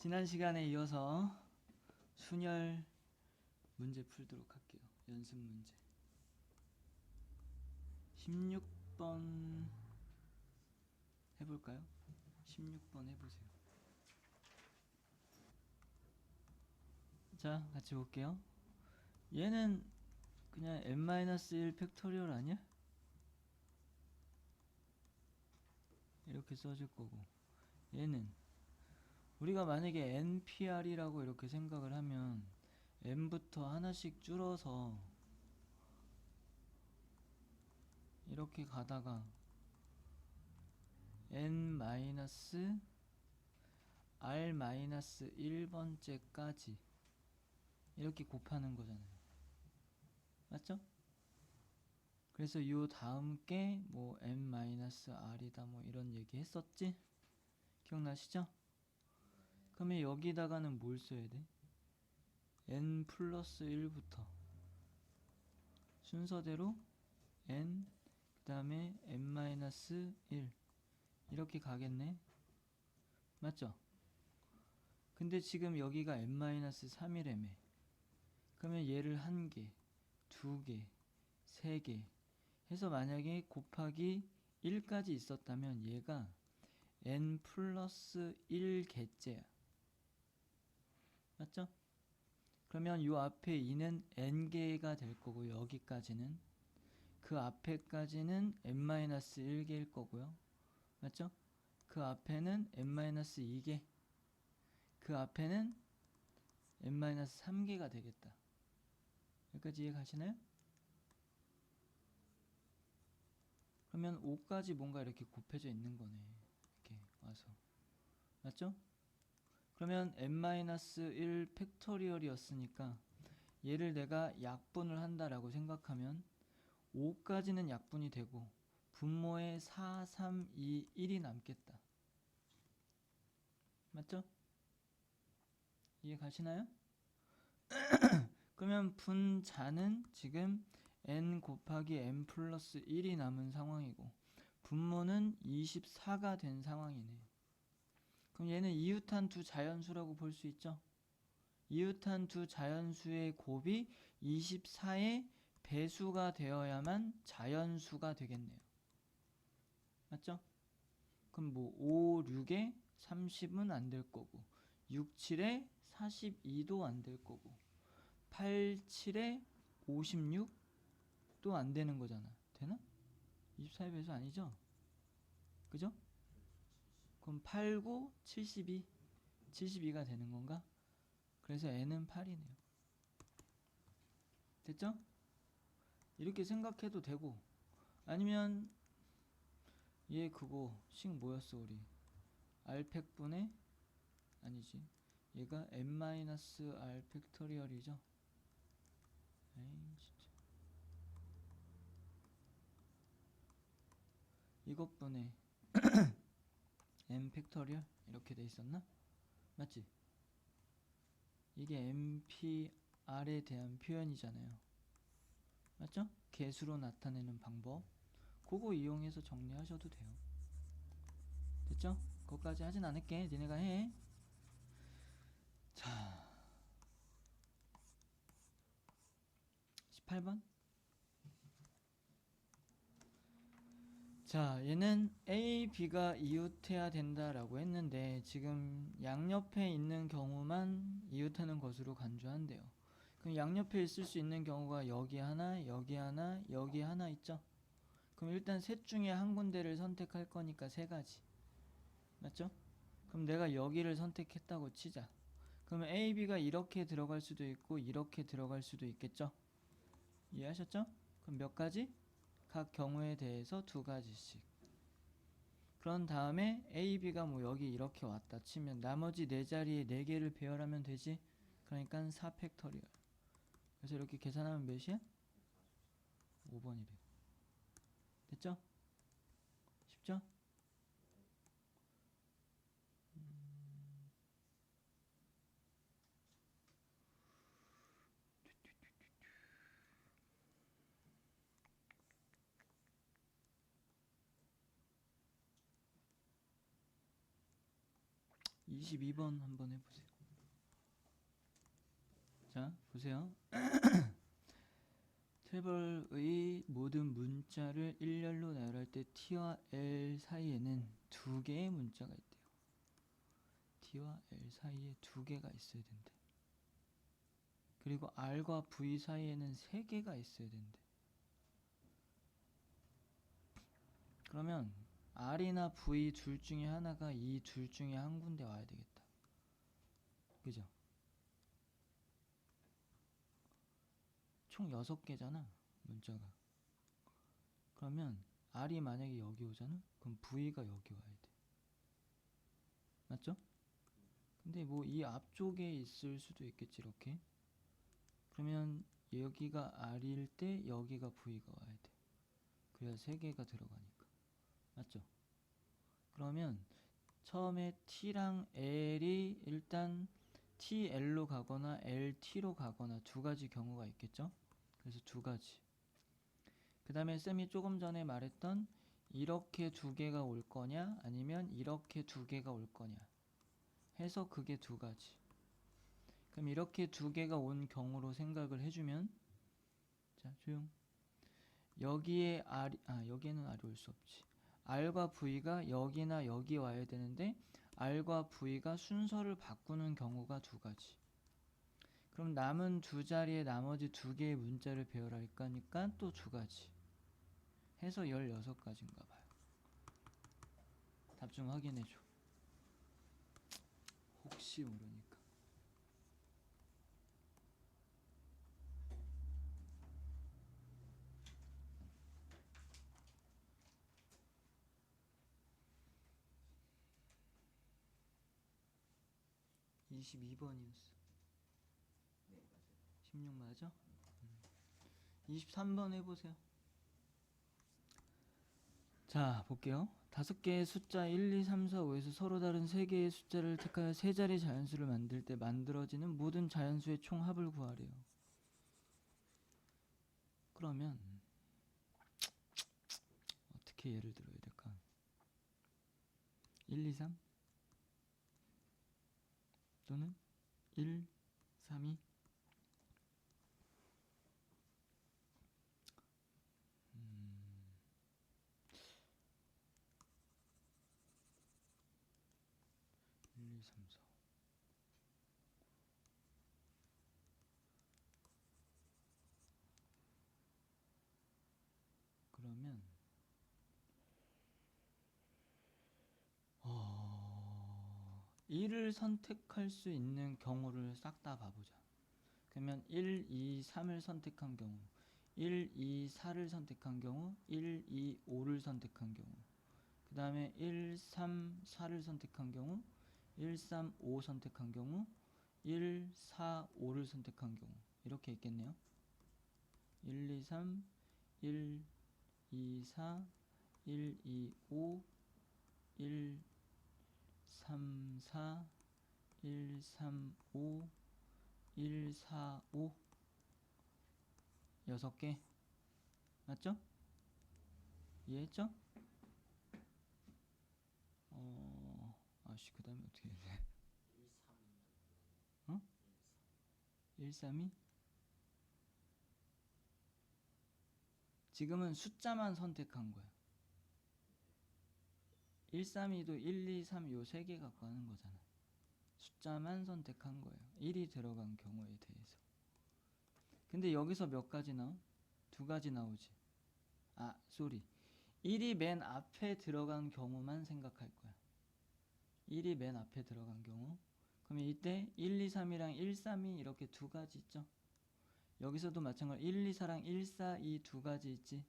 지난 시간에 이어서 순열 문제 풀도록 할게요. 연습 문제 16번 해볼까요? 16번 해보세요. 자, 같이 볼게요. 얘는 그냥 n-1 팩토리얼 아니야? 이렇게 써줄 거고, 얘는 우리가 만약에 npr이라고 이렇게 생각을 하면 n부터 하나씩 줄어서 이렇게 가다가 n-r-1번째까지 이렇게 곱하는 거잖아요. 맞죠? 그래서 요 다음 게 뭐 n-r이다 뭐 이런 얘기 했었지? 기억나시죠? 그러면 여기다가는 뭘 써야 돼? n 플러스 1부터 순서대로 n 그 다음에 n-1 이렇게 가겠네. 맞죠? 근데 지금 여기가 n-3이라며. 그러면 얘를 1개, 2개, 3개 해서 만약에 곱하기 1까지 있었다면 얘가 n 플러스 1개째야. 맞죠? 그러면 요 앞에 2는 n개가 될 거고, 여기까지는 그 앞에까지는 n-1개일 거고요. 맞죠? 그 앞에는 n-2개, 그 앞에는 n-3개가 되겠다. 여기까지 이해 가시나요? 그러면 5까지 뭔가 이렇게 곱해져 있는 거네. 이렇게 와서. 맞죠? 그러면 n-1 팩토리얼이었으니까 얘를 내가 약분을 한다라고 생각하면 5까지는 약분이 되고 분모에 4, 3, 2, 1이 남겠다. 맞죠? 이해 가시나요? 그러면 분자는 지금 n 곱하기 n 플러스 1이 남은 상황이고 분모는 24가 된 상황이네. 그럼 얘는 이웃한 두 자연수라고 볼 수 있죠? 이웃한 두 자연수의 곱이 24의 배수가 되어야만 자연수가 되겠네요. 맞죠? 그럼 뭐 5, 6에 30은 안 될 거고 6, 7에 42도 안 될 거고 8, 7에 56도 안 되는 거잖아. 되나? 24의 배수 아니죠? 그죠? 그럼 8, 9, 72 72가 되는 건가? 그래서 n은 8이네요. 됐죠? 이렇게 생각해도 되고, 아니면 얘 그거 식 뭐였어 우리? r팩분의 아니지, 얘가 n-r 팩토리얼이죠. 에이 진짜. 이것분의 n 팩토리얼 이렇게 돼 있었나? 맞지? 이게 npr에 대한 표현이잖아요. 맞죠? 개수로 나타내는 방법, 그거 이용해서 정리하셔도 돼요. 됐죠? 그것까지 하진 않을게. 니네가 해. 자, 18번. 자, 얘는 A, B가 이웃해야 된다라고 했는데 지금 양옆에 있는 경우만 이웃하는 것으로 간주한대요. 그럼 양옆에 있을 수 있는 경우가 여기 하나, 여기 하나, 여기 하나 있죠? 그럼 일단 셋 중에 한 군데를 선택할 거니까 세 가지. 맞죠? 그럼 내가 여기를 선택했다고 치자. 그러면 A, B가 이렇게 들어갈 수도 있고 이렇게 들어갈 수도 있겠죠? 이해하셨죠? 그럼 몇 가지? 각 경우에 대해서 두 가지씩. 그런 다음에 A, B가 뭐 여기 이렇게 왔다 치면 나머지 네 자리에 네 개를 배열하면 되지. 그러니까 4팩토리얼. 그래서 이렇게 계산하면 몇이야? 5번이래. 됐죠? 쉽죠? 22번 한번 해보세요. 자, 보세요. 태블의 모든 문자를 일렬로 나열할 때 T와 L 사이에는 두 개의 문자가 있대요. T와 L 사이에 두 개가 있어야 된대. 그리고 R과 V 사이에는 세 개가 있어야 된대. 그러면 R이나 V 둘 중에 하나가 이 둘 중에 한 군데 와야 되겠다. 그죠? 총 6개잖아, 문자가. 그러면 R이 만약에 여기 오잖아? 그럼 V가 여기 와야 돼. 맞죠? 근데 뭐 이 앞쪽에 있을 수도 있겠지, 이렇게. 그러면 여기가 R일 때 여기가 V가 와야 돼. 그래야 3개가 들어가니까. 맞죠? 그러면 처음에 T랑 L이 일단 TL로 가거나 LT로 가거나 두 가지 경우가 있겠죠? 그래서 두 가지. 그 다음에 쌤이 조금 전에 말했던 이렇게 두 개가 올 거냐 아니면 이렇게 두 개가 올 거냐 해서 그게 두 가지. 그럼 이렇게 두 개가 온 경우로 생각을 해주면, 자 조용. 여기에 여기에는 R이 올 수 없지. R과 V가 여기나 여기 와야 되는데 R과 V가 순서를 바꾸는 경우가 두 가지. 그럼 남은 두 자리에 나머지 두 개의 문자를 배열할 거니까 또 두 가지 해서 16가지인가 봐요. 답 좀 확인해줘. 혹시 모르니까. 네, 22번이었어. 16 맞아? 23번 해보세요. 자, 볼게요. 5개의 숫자 1, 2, 3, 4, 5에서 서로 다른 3개의 숫자를 택하여 세 자리 자연수를 만들 때 만들어지는 모든 자연수의 총합을 구하래요. 그러면 어떻게 예를 들어야 될까? 1, 2, 3? 또는 1, 3, 2? 1, 2, 3, 4. 그러면 1을 선택할 수 있는 경우를 싹 다 봐보자. 그러면 1, 2, 3을 선택한 경우, 1, 2, 4를 선택한 경우, 1, 2, 5를 선택한 경우, 그 다음에 1, 3, 4를 선택한 경우, 1, 3, 5 선택한 경우, 1, 4, 5를 선택한 경우, 이렇게 있겠네요. 1, 2, 3, 1, 2, 4, 1, 2, 5, 1, 3, 4, 1, 3, 5, 1, 4, 5 6개 맞죠? 이해했죠? 그 다음에 어떻게 해야 돼? 1, 3, 2? 지금은 숫자만 선택한 거야. 1, 3, 2도 1, 2, 3 요 3개 갖고 하는 거잖아. 숫자만 선택한 거예요. 1이 들어간 경우에 대해서. 근데 여기서 몇 가지 나와? 2가지 나오지. 쏘리. 1이 맨 앞에 들어간 경우만 생각할 거야. 1이 맨 앞에 들어간 경우. 그러면 이때 1, 2, 3이랑 1, 3, 2 이렇게 2가지 있죠? 여기서도 마찬가지로 1, 2, 4랑 1, 4, 2 2가지 있지?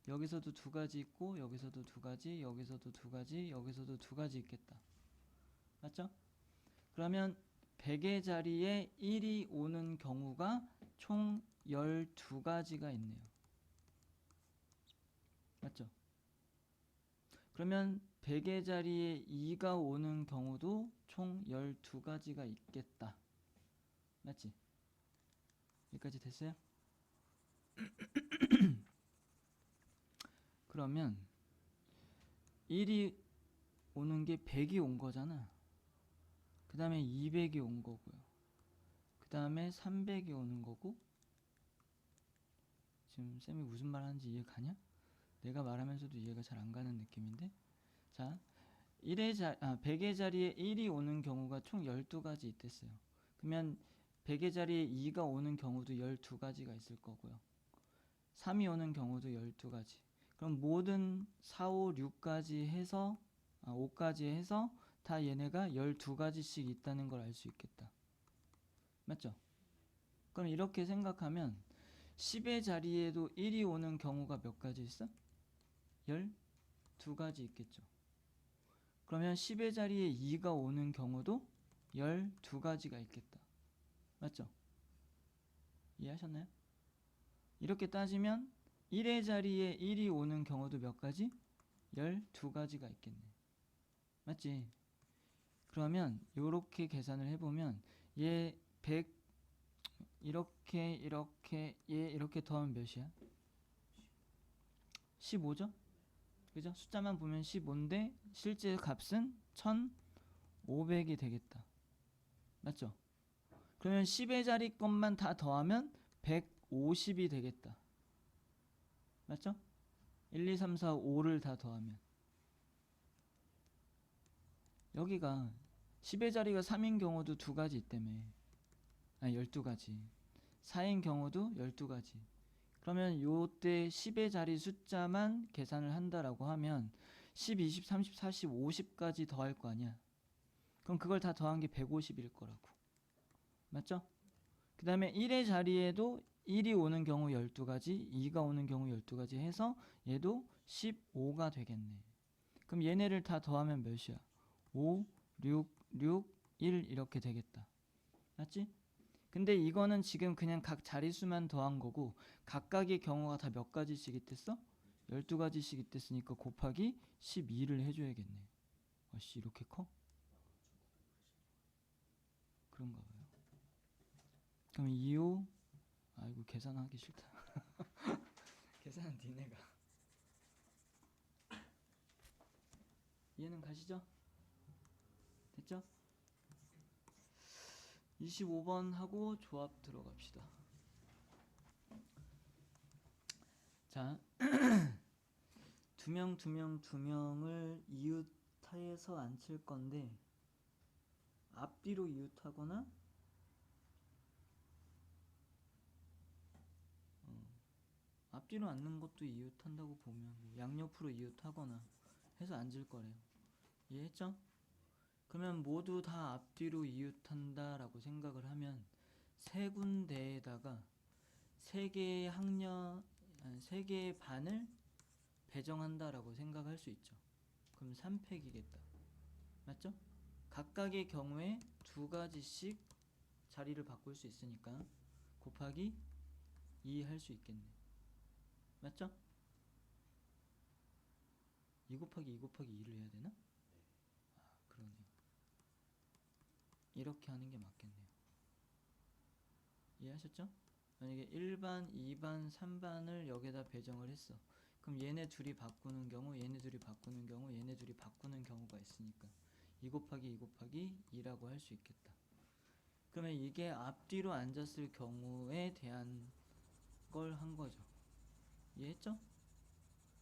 여기서도 2가지 있고 여기서도 2가지, 여기서도 2가지, 여기서도 2가지 있겠다. 맞죠? 그러면 100의 자리에 1이 오는 경우가 총 12가지가 있네요. 맞죠? 그러면 100의 자리에 2가 오는 경우도 총 12가지가 있겠다. 맞지? 여기까지 됐어요? 그러면 1이 오는 게 100이 온 거잖아. 그 다음에 200이 온 거고요. 그 다음에 300이 오는 거고. 지금 쌤이 무슨 말 하는지 이해 가냐? 내가 말하면서도 이해가 잘 안 가는 느낌인데. 자, 100의 자리에 1이 오는 경우가 총 12가지 있댔어요. 그러면 100의 자리에 2가 오는 경우도 12가지가 있을 거고요. 3이 오는 경우도 12가지. 그럼 모든 4, 5, 6까지 해서 5까지 해서 다 얘네가 12가지씩 있다는 걸 알 수 있겠다. 맞죠? 그럼 이렇게 생각하면 10의 자리에도 1이 오는 경우가 몇 가지 있어? 12가지 있겠죠. 그러면 10의 자리에 2가 오는 경우도 12가지가 있겠다. 맞죠? 이해하셨나요? 이렇게 따지면 1의 자리에 1이 오는 경우도 몇 가지? 12가지가 있겠네. 맞지? 그러면 이렇게 계산을 해보면 얘 100 이렇게 얘 이렇게 더하면 몇이야? 15죠? 그죠? 숫자만 보면 15인데 실제 값은 1500이 되겠다. 맞죠? 그러면 10의 자리 것만 다 더하면 150이 되겠다. 맞죠? 1, 2, 3, 4, 5를 다 더하면 여기가 10의 자리가 3인 경우도 2가지 있다며. 12가지. 4인 경우도 12가지. 그러면 요때 10의 자리 숫자만 계산을 한다라고 하면 10, 20, 30, 40, 50까지 더할 거 아니야. 그럼 그걸 다 더한 게 150일 거라고. 맞죠? 그 다음에 1의 자리에도 1이 오는 경우 12가지, 2가 오는 경우 12가지 해서 얘도 15가 되겠네. 그럼 얘네를 다 더하면 몇이야? 5, 6, 1 이렇게 되겠다. 맞지? 근데 이거는 지금 그냥 각 자릿수만 더한 거고 각각의 경우가 다 몇 가지씩 있댔어? 12가지씩 있댔으니까 곱하기 12를 해줘야겠네. 아씨 이렇게 커? 그런가 봐요. 그럼 25 아이고 계산하기 싫다. 계산은 니네가. 이해는 가시죠? 됐죠? 25번 하고 조합 들어갑시다. 자, 두 명을 이웃하에서 앉힐 건데 앞뒤로 이웃하거나 앞뒤로 앉는 것도 이웃한다고 보면 양옆으로 이웃하거나 해서 앉을 거래요. 이해했죠? 그러면 모두 다 앞뒤로 이웃한다라고 생각을 하면 세 군데에다가 세 개의 반을 배정한다라고 생각할 수 있죠. 그럼 3팩이겠다. 맞죠? 각각의 경우에 2가지씩 자리를 바꿀 수 있으니까 곱하기 2 할 수 있겠네. 맞죠? 2 곱하기 2 곱하기 2를 해야 되나? 그러네요. 이렇게 하는 게 맞겠네요. 이해하셨죠? 만약에 1반, 2반, 3반을 여기다 배정을 했어. 그럼 얘네 둘이 바꾸는 경우, 얘네 둘이 바꾸는 경우, 얘네 둘이 바꾸는 경우가 있으니까 2 곱하기 2 곱하기 2라고 할 수 있겠다. 그러면 이게 앞뒤로 앉았을 경우에 대한 걸 한 거죠. 이해했죠?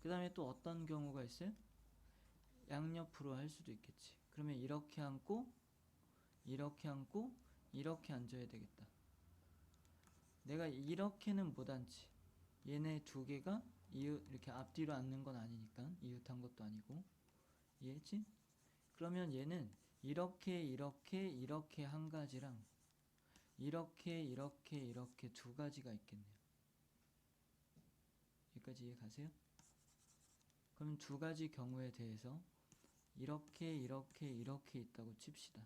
그 다음에 또 어떤 경우가 있어요? 양옆으로 할 수도 있겠지. 그러면 이렇게 앉고 이렇게 앉고 이렇게 앉아야 되겠다. 내가 이렇게는 못 앉지. 얘네 두 개가 이렇게 앞뒤로 앉는 건 아니니까 이웃한 것도 아니고. 이해했지? 그러면 얘는 이렇게 한 가지랑 이렇게 2가지가 있겠네요. 여기까지 이해 가세요? 그럼 2가지 경우에 대해서 이렇게 있다고 칩시다.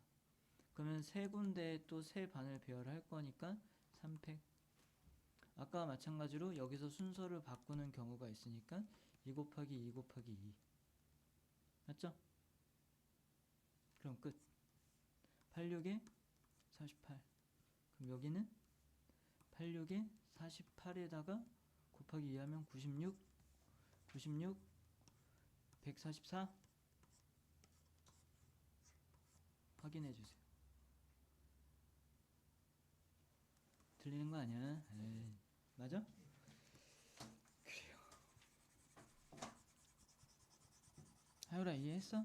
그러면 세 군데에 또 세 반을 배열할 거니까 3팩. 아까와 마찬가지로 여기서 순서를 바꾸는 경우가 있으니까 2 곱하기 2 곱하기 2. 맞죠? 그럼 끝. 86에 48. 그럼 여기는 86에 48에다가 곱하기 2 하면 96, 144 확인해 주세요. 틀리는 거 아니야? 에이, 맞아? 그래요. 하율아 이해했어?